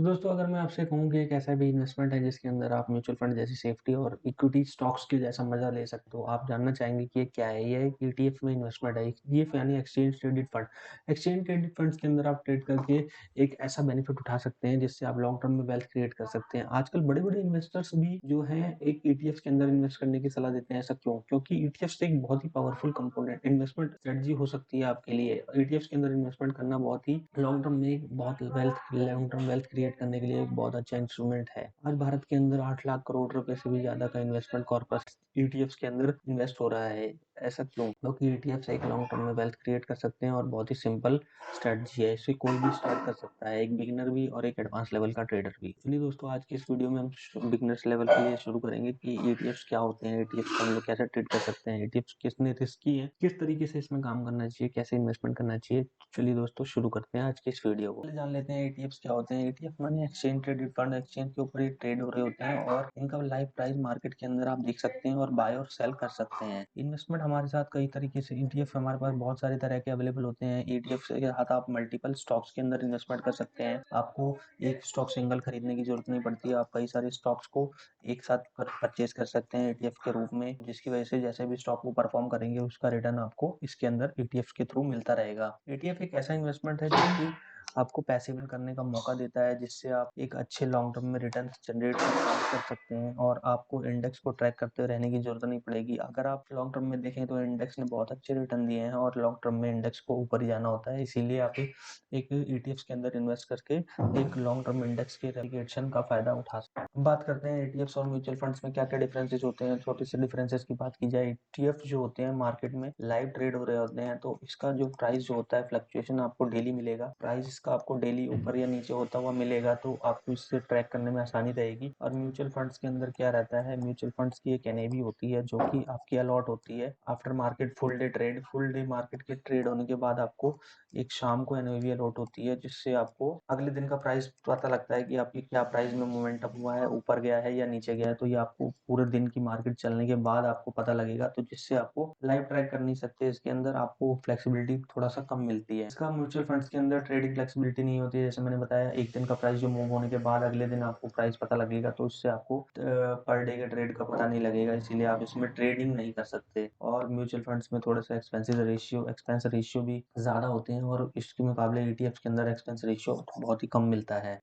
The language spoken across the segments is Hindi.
तो दोस्तों अगर मैं आपसे कहूँ कि एक ऐसा भी इन्वेस्टमेंट है जिसके अंदर आप म्यूचुअल फंड जैसी सेफ्टी और इक्विटी स्टॉक्स के जैसा मजा ले सकते हो, आप जानना चाहेंगे कि ये क्या है? ये एक ईटीएफ में इन्वेस्टमेंट है। ईटीएफ यानी exchange traded fund. Exchange traded funds के अंदर आप ट्रेड करके एक ऐसा बेनिफिट उठा सकते हैं जिससे आप लॉन्ग टर्म में वेल्थ क्रिएट कर सकते हैं। आजकल बड़े-बड़े इन्वेस्टर्स भी जो हैं एक ईटीएफ के अंदर इन्वेस्ट करने की सलाह देते हैं। ऐसा क्यों? क्योंकि ईटीएफ एक बहुत ही पावरफुल कंपोनेंट इन्वेस्टमेंट स्ट्रेटजी हो सकती है आपके लिए। ईटीएफ के अंदर इन्वेस्टमेंट करना बहुत ही लॉन्ग टर्म में बहुत लॉन्ग टर्म वेल्थ क्रिएट करने के लिए एक बहुत अच्छा इंस्ट्रूमेंट है। आज भारत के अंदर 8 लाख करोड़ रुपए से भी ज्यादा का इन्वेस्टमेंट कॉर्पस ईटीएफ के अंदर इन्वेस्ट हो रहा है। ऐसा क्यों? क्योंकि ईटीएफ से एक लॉन्ग टर्म में वेल्थ क्रिएट कर सकते हैं और बहुत ही सिंपल स्ट्रेटजी है। इसे कोई भी स्टार्ट कर सकता है, एक बिगिनर भी और एक एडवांस लेवल का ट्रेडर भी। चलिए दोस्तों, आज की इस वीडियो में हम बिगिनर्स लेवल के लिए शुरू करेंगे कि ईटीएफ क्या होते हैं, ईटीएफ को हम लोग कैसे ट्रेड कर सकते हैं, ईटीएफ कितने रिस्की है, किस तरीके से इसमें काम करना चाहिए, कैसे इन्वेस्टमेंट करना चाहिए। चलिए दोस्तों शुरू करते हैं आज की इस वीडियो को। पहले जान लेते हैं ईटीएफ क्या होते हैं। ईटीएफ माने एक्सचेंज ट्रेडेड फंड। एक्सचेंज के ऊपर ये ट्रेड हो रहे होते हैं और इनका लाइव प्राइस मार्केट के अंदर आप देख सकते हैं और बाय और सेल कर सकते हैं। इन्वेस्टमेंट हमारे साथ कई तरीके से ईटीएफ हमारे पास बहुत सारे तरह के अवेलेबल होते हैं। ईटीएफ के साथ आप मल्टीपल स्टॉक्स के अंदर इन्वेस्टमेंट कर सकते हैं। आपको एक स्टॉक सिंगल खरीदने की जरूरत नहीं पड़ती है। आप कई सारे स्टॉक्स को एक साथ परचेज कर सकते हैं ईटीएफ के रूप में, जिसकी वजह से जैसे भी स्टॉक वो परफॉर्म करेंगे उसका रिटर्न आपको इसके अंदर ईटीएफ के थ्रू मिलता रहेगा। ईटीएफ एक ऐसा इन्वेस्टमेंट है जो कि आपको पैसिव करने का मौका देता है, जिससे आप एक अच्छे लॉन्ग टर्म में रिटर्न जनरेट कर सकते हैं और आपको इंडेक्स को ट्रैक करते रहने की जरूरत नहीं पड़ेगी। अगर आप लॉन्ग टर्म में देखें तो इंडेक्स ने बहुत अच्छे रिटर्न दिए हैं और लॉन्ग टर्म में इंडेक्स को ऊपर ही जाना होता है, इसीलिए आप एक ईटीएफ के अंदर इन्वेस्ट करके एक लॉन्ग टर्म इंडेक्स के रेलिगेशन का फायदा उठा सकते हैं। अब बात करते हैं ईटीएफ और म्यूचुअल फंड्स में क्या क्या डिफरेंसेस होते हैं। छोटे से डिफरेंसेस की बात की जाए, ईटीएफ जो होते हैं मार्केट में लाइव ट्रेड हो रहे होते हैं, तो इसका जो प्राइस जो होता है फ्लक्चुएशन आपको डेली मिलेगा। प्राइस इसका आपको डेली ऊपर या नीचे होता हुआ मिलेगा, तो आपको इससे ट्रैक करने में आसानी रहेगी। और म्यूचुअल फंड्स के अंदर क्या रहता है, म्यूचुअल फंड्स की एक एनएवी होती है जो कि आपकी अलॉट होती है after market full day trade. Full day market के ट्रेड होने के बाद आपको एक शाम को एनएवी अलॉट होती है, जिससे आपको अगले दिन का प्राइस पता लगता है कि आपकी क्या प्राइस में मोमेंटम हुआ है, ऊपर गया है या नीचे गया है। तो ये आपको पूरे दिन की मार्केट चलने के बाद आपको पता लगेगा, तो जिससे आपको लाइव ट्रैक कर नहीं सकते। इसके अंदर आपको फ्लेक्सिबिलिटी थोड़ा सा कम मिलती है। इसका म्यूचुअल फंड्स के अंदर ट्रेडिंग फ्लेक्सिबिलिटी नहीं होती है। जैसे मैंने बताया, एक दिन का प्राइस जो मूव होने के बाद अगले दिन आपको प्राइस पता लगेगा, तो इससे आपको पर डे के ट्रेड का पता नहीं लगेगा, इसीलिए आप इसमें ट्रेडिंग नहीं कर सकते। और म्यूचुअल फंड्स में थोड़ा सा एक्सपेंस रेशियो भी ज्यादा होते हैं और इसके मुकाबले ईटीएफ के अंदर एक्सपेंस रेशियो बहुत ही कम मिलता है।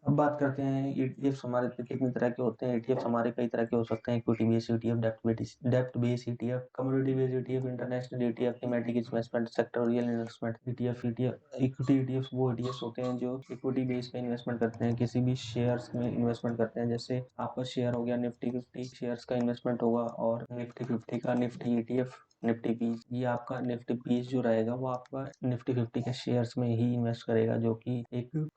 अब बात करते हैं ईटीएफ हमारे कितने तरह के होते हैं। ईटीएफ हमारे कई तरह के हो सकते हैं। इक्विटी बेस्ड ईटीएफ, डेप्ट based ETF, commodity based ETF, international ETF, thematic investment, sectoral investment ETF. Equity ETF वो ईटीएफ होते हैं जो इक्विटी बेस पे इन्वेस्टमेंट करते हैं, किसी भी शेयर्स में इन्वेस्टमेंट करते हैं। जैसे आपका शेयर हो गया निफ्टी 50 शेयर्स का इन्वेस्टमेंट होगा, और निफ्टी 50 का निफ्टी ईटीएफ, निफ्टी 20, ये आपका निफ्टी 20 जो रहेगा वो आपका निफ्टी 50 के शेयर्स में ही इन्वेस्ट करेगा, जो कि एक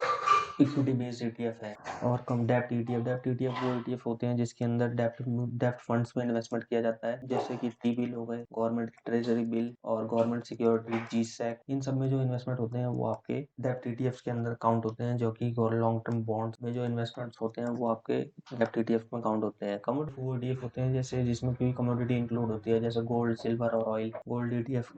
इक्विटी बेस्ड ईटीएफ है। और कम डेप्ट ईटीएफ वो ईटीएफ होते हैं जिसके अंदर डेप्ट फंड्स में इन्वेस्टमेंट किया जाता है, जैसे कि टी बिल हो गए, गवर्नमेंट की ट्रेजरी बिल और गवर्नमेंट सिक्योरिटी, जीसैक। इन सब में जो इन्वेस्टमेंट होते हैं वो आपके डेप्ट ईटीएफ के अंदर काउंट होते हैं, जो कि लॉन्ग टर्म बॉन्ड्स में जो इन्वेस्टमेंट्स होते हैं वो आपके डेप्ट ईटीएफ में काउंट होते हैं। कमोडिटी वो ईटीएफ होते हैं जैसे जिसमें कोई कमोडिटी इंक्लूड होती है, जैसे गोल्ड, सिल्वर और ऑयल। गोल्ड ईटीएफ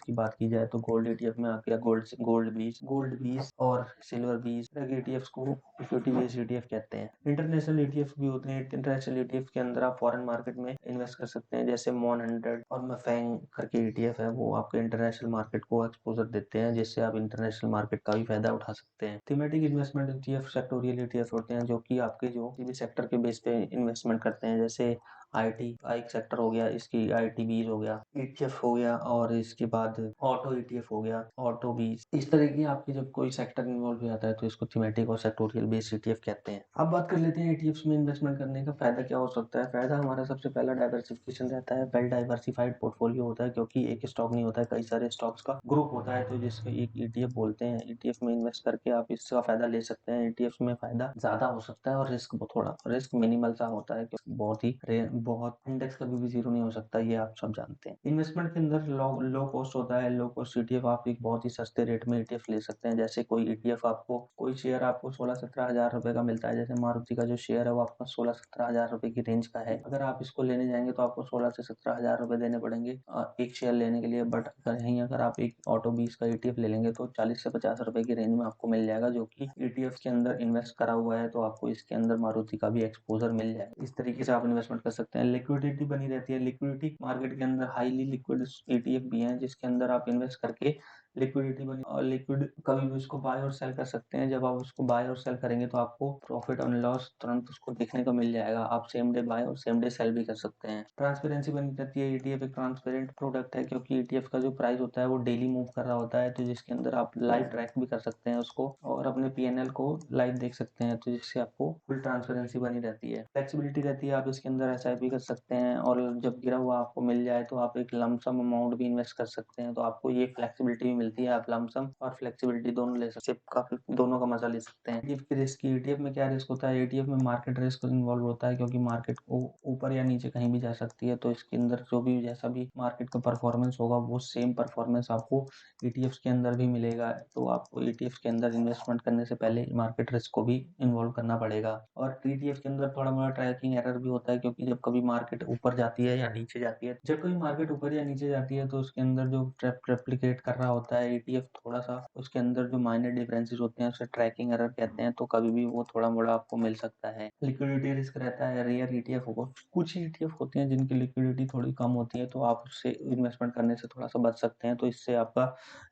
की बात की जाए तो गोल्ड ईटीएफ में आ गया गोल्ड 20 और सिल्वर 20 ईटीएफ को इक्विटी बेस्ड ईटीएफ कहते हैं। इंटरनेशनल ईटीएफ भी होते हैं। इंटरनेशनल ईटीएफ के अंदर आप फॉरेन मार्केट में इन्वेस्ट कर सकते हैं, जैसे मॉन 100 और मफेंग करके ईटीएफ है, वो आपके इंटरनेशनल मार्केट को एक्सपोजर देते हैं, जिससे आप इंटरनेशनल मार्केट का भी फायदा उठा सकते हैं। Thematic investment ETF, sectoral ETF होते हैं, जो कि आपके जो किसी भी सेक्टर के बेस पे इन्वेस्टमेंट करते हैं। जैसे आईटी का एक सेक्टर हो गया, इसकी आईटी बीज हो गया ईटीएफ हो गया, और इसके बाद ऑटो ईटीएफ हो गया, ऑटो बीज। इस तरह की आपके जब कोई सेक्टर इन्वॉल्व हो जाता है तो इसको थीमेटिक और सेक्टोरियल बेस्ड ईटीएफ कहते हैं। अब बात कर लेते हैं ईटीएफ में इन्वेस्टमेंट करने का फायदा क्या हो सकता है। फायदा हमारा सबसे पहला डाइवर्सिफिकेशन रहता है। वेल डाइवर्सिफाइड पोर्टफोलियो होता है, क्योंकि एक स्टॉक नहीं होता है, कई सारे स्टॉक्स का ग्रुप होता है, तो जिसको एक ईटीएफ बोलते हैं। ईटीएफ में इन्वेस्ट करके आप इसका फायदा ले सकते हैं। ईटीएफ में फायदा ज्यादा हो सकता है और रिस्क थोड़ा मिनिमल सा होता है, क्योंकि बहुत ही बहुत इंडेक्स कभी भी ज़ीरो नहीं हो सकता, ये आप सब जानते हैं। इन्वेस्टमेंट के अंदर लो लो कॉस्ट होता है, लो कॉस्ट ईटीएफ आप एक बहुत ही सस्ते रेट में ईटीएफ ले सकते हैं। जैसे कोई ईटीएफ आपको कोई शेयर आपको 16-17 हज़ार रुपए का मिलता है। जैसे मारुति का जो शेयर है वो आपका 16-17 हज़ार रुपए की रेंज का है। अगर आप इसको लेने जाएँगे तो आपको 16 से 17 हज़ार रुपए देने पड़ेंगे एक शेयर लेने के लिए। बट अगर आप एक ऑटो 20 का ईटीएफ ले लेंगे तो 40 से 50 रुपए की रेंज में आपको मिल जाएगा, जो कि ईटीएफ के अंदर इन्वेस्ट करा हुआ है, तो आपको इसके अंदर मारुति का भी एक्सपोजर मिल जाएगा। इस तरीके से आप इन्वेस्टमेंट कर सकते हैं। लिक्विडिटी बनी रहती है। लिक्विडिटी मार्केट के अंदर हाईली लिक्विड ईटीएफ भी हैं, जिसके अंदर आप इन्वेस्ट करके लिक्विडिटी बनी और लिक्विड कभी भी उसको बाय और सेल कर सकते हैं। जब आप उसको बाय और सेल करेंगे तो आपको प्रॉफिट और लॉस तुरंत उसको देखने को मिल जाएगा। आप सेम डे बाय और सेम डे सेल भी कर सकते हैं। ट्रांसपेरेंसी बनी रहती है। ईटीएफ एक ट्रांसपेरेंट प्रोडक्ट है, क्योंकि ईटीएफ का जो प्राइस होता है वो डेली मूव कर रहा होता है, तो जिसके अंदर आप लाइव ट्रैक भी कर सकते हैं उसको और अपने पीएनएल को लाइव देख सकते हैं, तो जिससे आपको फुल ट्रांसपेरेंसी बनी रहती है। फ्लेक्सिबिलिटी रहती है। आप इसके अंदर एसआईपी कर सकते हैं और जब गिरा हुआ आपको मिल जाए तो आप एक लमसम अमाउंट भी इन्वेस्ट कर सकते हैं, तो आपको ये फ्लेक्सिबिलिटी भी मिलती है। आप लमसम और फ्लेक्सिबिलिटी दोनों ले सकते हैं, काफी दोनों का मजा ले सकते हैं। ईटीएफ की रिस्क, ईटीएफ में क्या रिस्क होता है? ईटीएफ में मार्केट रिस्क इन्वॉल्व होता है, क्योंकि मार्केट को ऊपर या नीचे कहीं भी जा सकती है, तो इसके अंदर जो भी जैसा भी मार्केट का परफॉर्मेंस होगा वो सेम परफॉर्मेंस आपको ईटीएफ के अंदर भी मिलेगा। तो आपको ईटीएफ के अंदर इन्वेस्टमेंट करने से पहले मार्केट रिस्क को भी इन्वॉल्व करना पड़ेगा। और ईटीएफ के अंदर थोड़ा मोड़ा ट्रैकिंग एरर भी होता है, क्योंकि जब कभी मार्केट ऊपर जाती है या नीचे जाती है, जब कभी मार्केट ऊपर या नीचे जाती है तो उसके अंदर जो रेप्लिकेट कर रहा होता है ईटीएफ, थोड़ा सा उसके अंदर जो माइनर डिफरेंसेस होते हैं उसे ट्रैकिंग एरर कहते हैं, तो कभी भी वो थोड़ा मोड़ा आपको मिल सकता है। लिक्विडिटी रिस्क रहता है। रेयर ईटीएफ होगा, कुछ ईटीएफ होते हैं जिनकी लिक्विडिटी थोड़ी कम होती है, तो आप उससे इन्वेस्टमेंट करने से थोड़ा सा बच सकते हैं, तो इससे आपका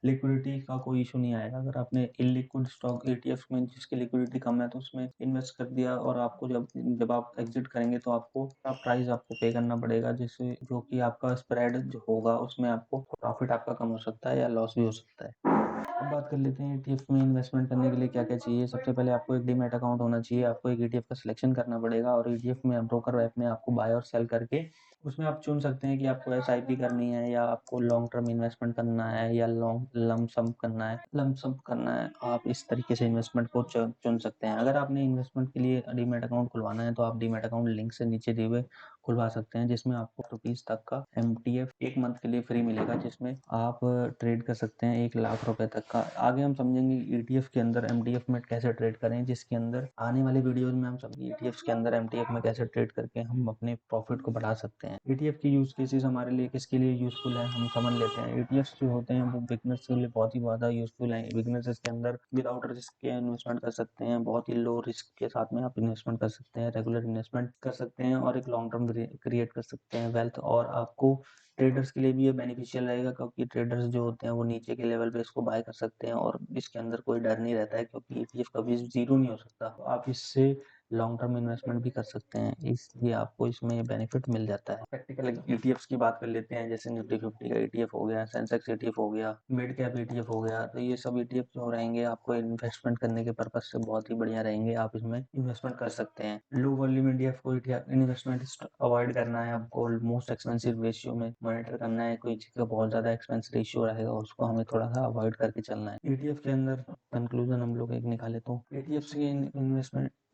लिक्विडिटी का कोई इशू नहीं आएगा। अगर आपने इलिक्विड स्टॉक ईटीएफ में जिसकी लिक्विडिटी कम है तो उसमें इन्वेस्ट कर दिया और आपको जब आप एग्जिट करेंगे तो आपको प्राइस आपको पे करना पड़ेगा, जिससे जो कि आपका स्प्रेड जो होगा उसमें आपको प्रॉफिट आपका कम हो सकता है या लॉस भी हो सकता है। अब बात कर लेते हैं ईटीएफ में इन्वेस्टमेंट करने के लिए क्या क्या चाहिए। सबसे पहले आपको एक डीमैट अकाउंट होना चाहिए। आपको एक ईटीएफ का सिलेक्शन करना पड़ेगा और ईटीएफ में ब्रोकर ऐप में आपको बाय और सेल करके उसमें आप चुन सकते हैं कि आपको एसआईपी करनी है या आपको लॉन्ग टर्म इन्वेस्टमेंट करना है या लॉन्ग लमसम करना है। आप इस तरीके से इन्वेस्टमेंट को चुन सकते हैं। अगर आपने इन्वेस्टमेंट के लिए डीमैट अकाउंट खुलवाना है तो आप डीमैट अकाउंट लिंक से नीचे दिए हुए खुलवा सकते हैं, जिसमें आपको रुपीज तक का एमटीएफ एक मंथ के लिए फ्री मिलेगा, जिसमें आप ट्रेड कर सकते हैं 1 लाख रुपए तक का। आगे हम समझेंगे ईटीएफ के अंदर एमटीएफ में कैसे ट्रेड करें, जिसके अंदर आने वाली वीडियोस में हम समझेंगे ईटीएफ के अंदर एमटीएफ में कैसे ट्रेड करके हम अपने प्रॉफिट को बढ़ा सकते हैं। ईटीएफ की यूज केसेस हमारे लिए किसके लिए यूजफुल है हम समझ लेते हैं। ईटीएफ जो होते हैं वो बिगनर्स के लिए बहुत ही ज्यादा यूजफुल है। बिगनर्स इसके अंदर विदाउट रिस्क के इन्वेस्टमेंट कर सकते हैं, बहुत ही लो रिस्क के साथ में आप इन्वेस्टमेंट कर सकते हैं, रेगुलर इन्वेस्टमेंट कर सकते हैं और एक लॉन्ग टर्म क्रिएट कर सकते हैं वेल्थ। और आपको ट्रेडर्स के लिए भी ये बेनिफिशियल रहेगा, क्योंकि ट्रेडर्स जो होते हैं वो नीचे के लेवल पे इसको बाय कर सकते हैं और इसके अंदर कोई डर नहीं रहता है, क्योंकि ईटीएफ कभी जीरो नहीं हो सकता। तो आप इससे लॉन्ग टर्म इन्वेस्टमेंट भी कर सकते हैं, इसलिए आपको इसमें बेनिफिट मिल जाता है। प्रैक्टिकल ईटीएफ की बात कर लेते हैं, जैसे निफ्टी 50 का ईटीएफ हो गया, सेंसेक्स ईटीएफ हो गया, मिड कैप ईटीएफ हो गया, तो ये सब ईटीएफ जो रहेंगे आपको इन्वेस्टमेंट करने के पर्पज से बहुत ही बढ़िया रहेंगे। आप इसमें इन्वेस्टमेंट कर सकते हैं। लो वॉल्यूम ईटीएफ को इन्वेस्टमेंट अवॉइड करना है आपको, मोस्ट एक्सपेंसिव रेशियो में मॉनिटर करना है। कोई चीज का बहुत ज्यादा एक्सपेंस रेशियो रहेगा उसको हमें थोड़ा सा अवॉइड करके चलना है। ईटीएफ के अंदर कंक्लूजन हम लोग एक निकाले तो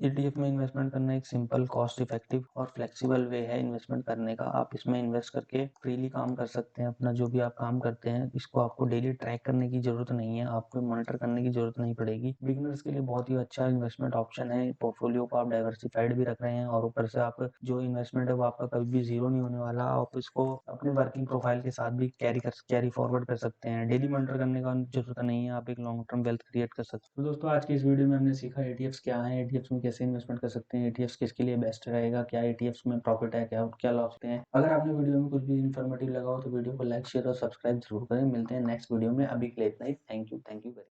ईटीएफ में इन्वेस्टमेंट करना एक सिंपल, कॉस्ट इफेक्टिव और फ्लेक्सिबल वे है इन्वेस्टमेंट करने का। आप इसमें इन्वेस्ट करके फ्रीली काम कर सकते हैं। अपना जो भी आप काम करते हैं इसको आपको डेली ट्रैक करने की जरूरत नहीं है, आपको मॉनिटर करने की जरूरत नहीं पड़ेगी। बिगिनर्स के लिए बहुत ही अच्छा इन्वेस्टमेंट ऑप्शन है। पोर्टफोलियो को आप डाइवर्सिफाइड भी रख रहे हैं और ऊपर से आप जो इन्वेस्टमेंट है वो आपका कभी भी जीरो नहीं होने वाला। आप इसको अपने वर्किंग प्रोफाइल के साथ भी कैरी फॉरवर्ड कर सकते हैं। डेली मॉनिटर करने का जरूरत नहीं है, आप एक लॉन्ग टर्म वेल्थ क्रिएट कर सकते हैं। तो दोस्तों आज की इस वीडियो में हमने सीखा एटीएफ्स क्या है, एटीएफ्स में कैसे इन्वेस्टमेंट कर सकते हैं, एटीएफ्स किसके लिए बेस्ट रहेगा, क्या एटीएफ्स में प्रॉफिट है, क्या क्या लॉस है। अगर आपने वीडियो में कुछ भी इन्फॉर्मेटिव लगा हो तो वीडियो को लाइक शेयर और सब्सक्राइब जरूर करें। मिलते हैं नेक्स्ट वीडियो में, अभी के लिए इतना ही। Thank you very